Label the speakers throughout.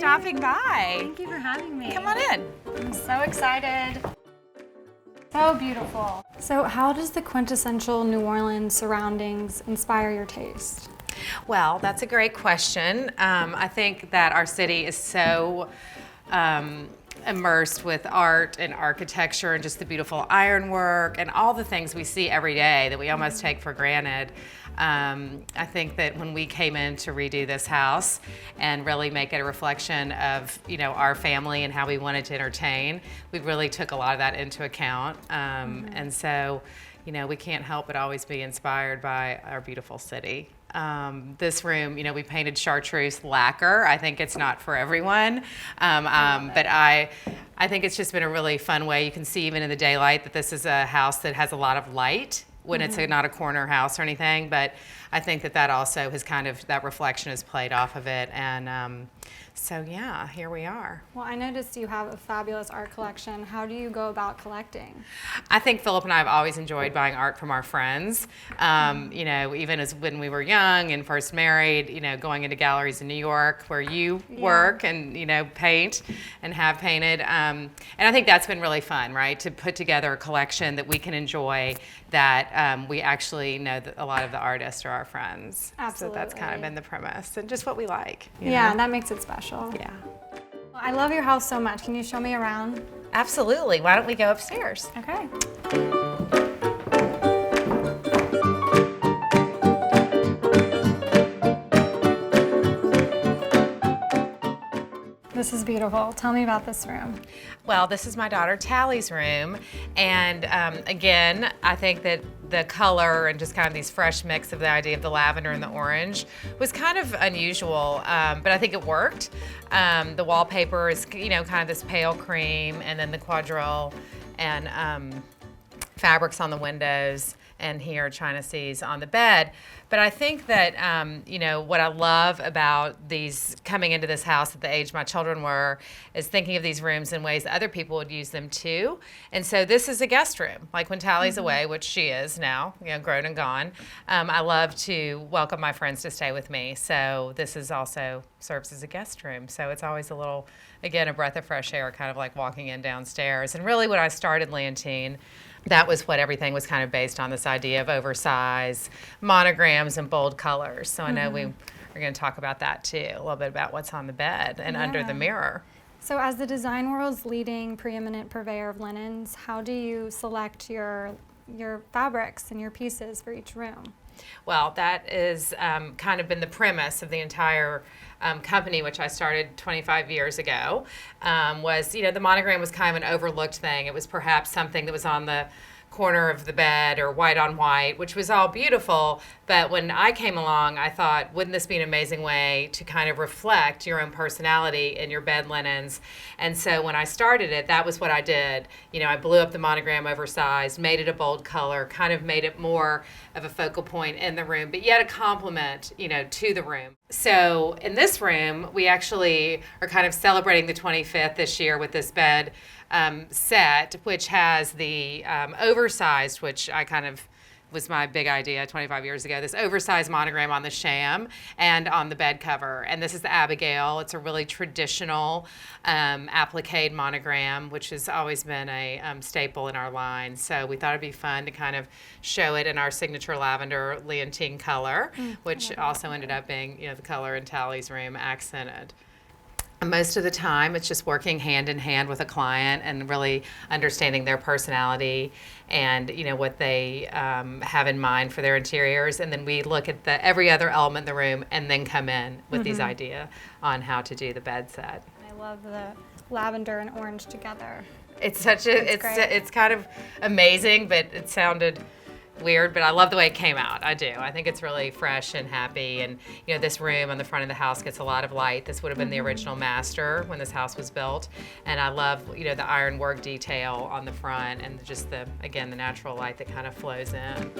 Speaker 1: dropping by.
Speaker 2: Thank you for having me.
Speaker 1: Come on in.
Speaker 2: I'm so excited. So beautiful. So how does the quintessential New Orleans surroundings inspire your taste?
Speaker 1: Well, that's a great question. I think that our city is so immersed with art and architecture and just the beautiful ironwork and all the things we see every day that we almost take for granted. I think that when we came in to redo this house and really make it a reflection of, our family and how we wanted to entertain, we really took a lot of that into account. And so, we can't help but always be inspired by our beautiful city. This room, we painted chartreuse lacquer. I think it's not for everyone, but I think it's just been a really fun way. You can see even in the daylight that this is a house that has a lot of light when it's not a corner house or anything, but I think that also has that reflection has played off of it, and so yeah, here we are.
Speaker 2: Well, I noticed you have a fabulous art collection. How do you go about collecting?
Speaker 1: I think Philip and I have always enjoyed buying art from our friends. Even as when we were young and first married, going into galleries in New York where you work and, paint and have painted. And I think that's been really fun, right? To put together a collection that we can enjoy that we actually know that a lot of the artists are our friends.
Speaker 2: Absolutely.
Speaker 1: So that's kind of been the premise and just what we like.
Speaker 2: Yeah, that makes it special.
Speaker 1: Yeah.
Speaker 2: Well, I love your house so much. Can you show me around?
Speaker 1: Absolutely. Why don't we go upstairs?
Speaker 2: Okay. This is beautiful. Tell me about this room.
Speaker 1: Well, this is my daughter Tally's room, and again, I think that the color and just kind of these fresh mix of the idea of the lavender and the orange was kind of unusual, but I think it worked. The wallpaper is, kind of this pale cream, and then the quadrille and fabrics on the windows, and here China Seas on the bed. But I think that, what I love about these coming into this house at the age my children were is thinking of these rooms in ways that other people would use them too. And so this is a guest room. Like when Tally's away, which she is now, grown and gone, I love to welcome my friends to stay with me. So this is also serves as a guest room. So it's always a little, again, a breath of fresh air, kind of like walking in downstairs. And really when I started Leontine, that was what everything was kind of based on, this idea of oversized monograms and bold colors. So I know we are going to talk about that too, a little bit about what's on the bed and under the mirror.
Speaker 2: So as the design world's leading preeminent purveyor of linens, how do you select your fabrics and your pieces for each room?
Speaker 1: Well, that is kind of been the premise of the entire company, which I started 25 years ago, was, the monogram was kind of an overlooked thing. It was perhaps something that was on the corner of the bed or white on white, which was all beautiful. But when I came along, I thought, wouldn't this be an amazing way to kind of reflect your own personality in your bed linens? And so when I started it, that was what I did. I blew up the monogram oversized, made it a bold color, kind of made it more of a focal point in the room, but yet a complement, to the room. So in this room, we actually are kind of celebrating the 25th this year with this bed set, which has the oversized, which I kind of was my big idea 25 years ago, this oversized monogram on the sham and on the bed cover. And this is the Abigail. It's a really traditional applique monogram, which has always been a staple in our line. So we thought it'd be fun to kind of show it in our signature lavender Leontine color, which also ended up being, the color in Tally's room accented. Most of the time, it's just working hand in hand with a client and really understanding their personality and what they have in mind for their interiors. And then we look at every other element in the room and then come in with these ideas on how to do the bed set.
Speaker 2: I love the lavender and orange together.
Speaker 1: It's it's kind of amazing, but it sounded weird, but I love the way it came out. I do. I think it's really fresh and happy, and this room on the front of the house gets a lot of light. This would have been the original master when this house was built, and I love the ironwork detail on the front and just the natural light that kind of flows in.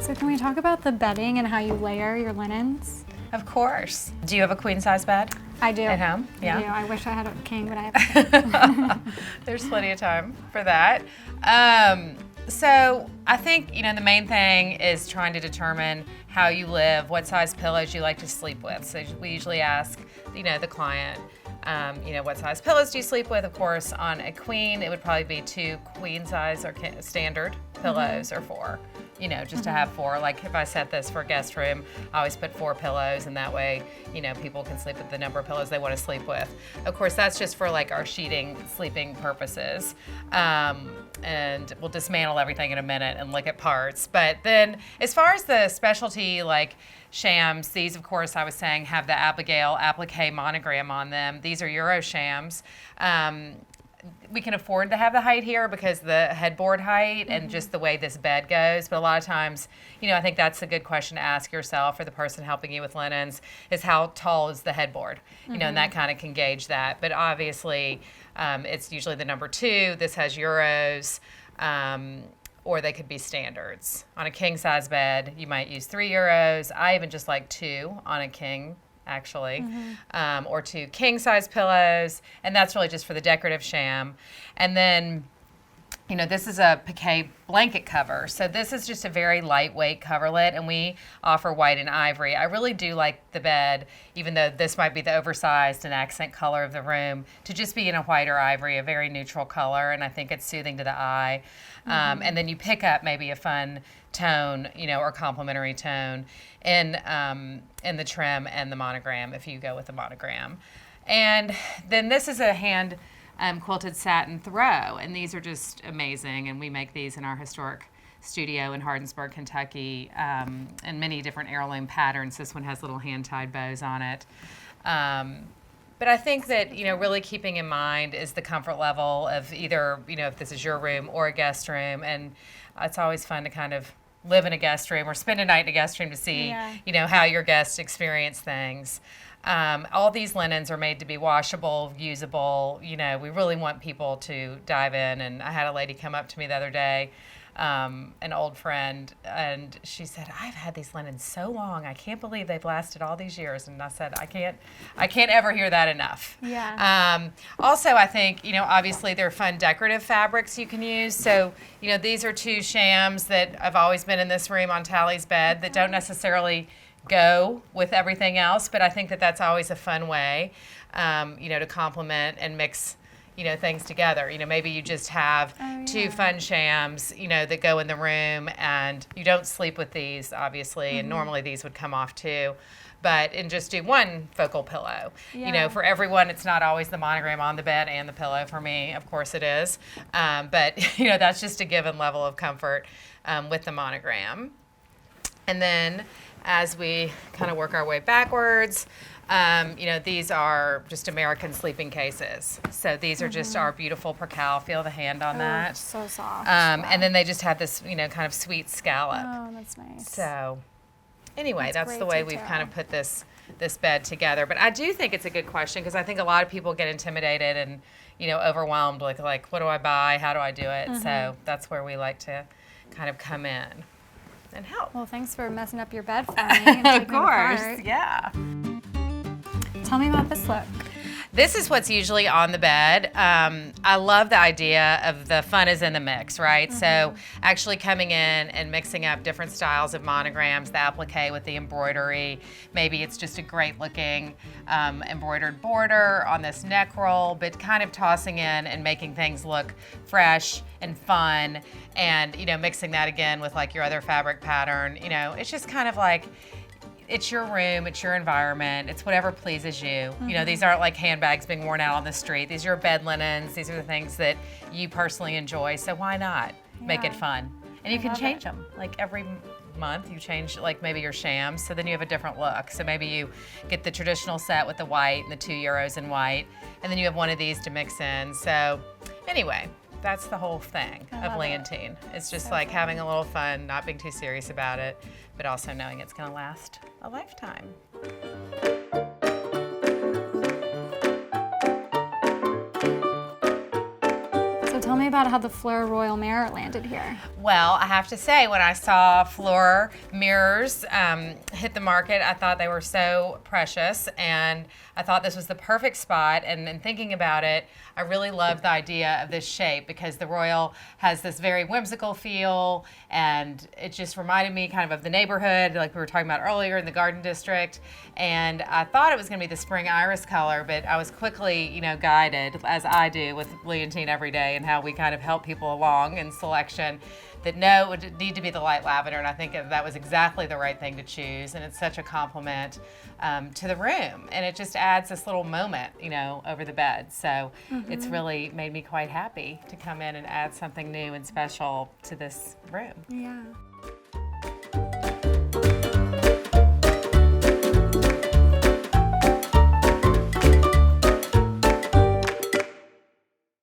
Speaker 2: So can we talk about the bedding and how you layer your linens?
Speaker 1: Of course. Do you have a queen size bed?
Speaker 2: I do.
Speaker 1: At home?
Speaker 2: Yeah. I do. I wish I had a king, but I have a king.
Speaker 1: There's plenty of time for that. So I think, the main thing is trying to determine how you live, what size pillows you like to sleep with. So we usually ask, the client, what size pillows do you sleep with? Of course, on a queen, it would probably be 2 queen size or standard pillows or 4, just to have 4. Like if I set this for a guest room, I always put 4 pillows, and that way, people can sleep with the number of pillows they want to sleep with. Of course, that's just for like our sheeting, sleeping purposes. And we'll dismantle everything in a minute and look at parts. But then as far as the specialty like shams, these of course I was saying have the Abigail applique monogram on them. These are Euro shams. We can afford to have the height here because the headboard height and just the way this bed goes. But a lot of times, I think that's a good question to ask yourself or the person helping you with linens is how tall is the headboard? And that kind of can gauge that. But obviously, it's usually the number 2. This has Euros, or they could be standards. On a king size bed, you might use 3 Euros. I even just like 2 on a king, actually, or 2 king size pillows, and that's really just for the decorative sham. And then, this is a piqué blanket cover. So this is just a very lightweight coverlet, and we offer white and ivory. I really do like the bed, even though this might be the oversized and accent color of the room, to just be in a white or ivory, a very neutral color, and I think it's soothing to the eye. And then you pick up maybe a fun tone, or complementary tone in the trim and the monogram if you go with the monogram. And then this is a hand quilted satin throw, and these are just amazing, and we make these in our historic studio in Hardinsburg, Kentucky, in many different heirloom patterns. This one has little hand-tied bows on it. But I think that, really keeping in mind is the comfort level of either, if this is your room or a guest room, and it's always fun to kind of live in a guest room or spend a night in a guest room to see, how your guests experience things. All these linens are made to be washable, usable. We really want people to dive in. And I had a lady come up to me the other day, an old friend, and she said, "I've had these linens so long. I can't believe they've lasted all these years." And I said, I can't ever hear that enough.
Speaker 2: Yeah.
Speaker 1: Also, I think, obviously they're fun decorative fabrics you can use. So, these are 2 shams that have always been in this room on Tally's bed that don't necessarily go with everything else, but I think that that's always a fun way, to complement and mix, things together. Maybe you just have 2 fun shams, that go in the room, and you don't sleep with these, obviously, and normally these would come off too, and just do 1 focal pillow. For everyone, it's not always the monogram on the bed and the pillow. For me, of course it is, but, that's just a given level of comfort with the monogram. And then as we kind of work our way backwards, these are just American sleeping cases. So these are just our beautiful percale. Feel the hand on that.
Speaker 2: So soft.
Speaker 1: And then they just have this, kind of sweet scallop.
Speaker 2: Oh, that's nice.
Speaker 1: So anyway, that's the
Speaker 2: great
Speaker 1: way
Speaker 2: detail.
Speaker 1: we've kind of put this bed together. But I do think it's a good question because I think a lot of people get intimidated and, overwhelmed. Like, what do I buy? How do I do it? So that's where we like to kind of come in and help.
Speaker 2: Well, thanks for messing up your bed for me. And
Speaker 1: Of
Speaker 2: taking it
Speaker 1: course,
Speaker 2: apart.
Speaker 1: yeah.
Speaker 2: Tell me about this look.
Speaker 1: This is what's usually on the bed. I love the idea of the fun is in the mix, right? So actually coming in and mixing up different styles of monograms, the applique with the embroidery. Maybe it's just a great looking embroidered border on this neck roll, but kind of tossing in and making things look fresh and fun, and mixing that again with like your other fabric pattern. It's just kind of like, it's your room, it's your environment, it's whatever pleases you. These aren't like handbags being worn out on the street. These are bed linens. These are the things that you personally enjoy. So why not make it fun? And you can change them. Like every month you change like maybe your shams, so then you have a different look. So maybe you get the traditional set with the white and the 2 Euros in white, and then you have one of these to mix in. So anyway, that's the whole thing of Leontine. It's just like having a little fun, not being too serious about it, but also knowing it's going to last a lifetime.
Speaker 2: So tell me about how the FLEUR Royal Mirror landed here.
Speaker 1: Well, I have to say, when I saw FLEUR mirrors hit the market, I thought they were so precious, and I thought this was the perfect spot. And in thinking about it, I really loved the idea of this shape because the Royal has this very whimsical feel, and it just reminded me kind of the neighborhood, like we were talking about earlier in the Garden District. And I thought it was going to be the spring iris color, but I was quickly, guided, as I do with Leontine every day, and how we kind of help people along in selection, that no, it would need to be the light lavender, and I think that was exactly the right thing to choose, and it's such a compliment to the room, and it just adds this little moment, over the bed. So it's really made me quite happy to come in and add something new and special to this room.
Speaker 2: Yeah.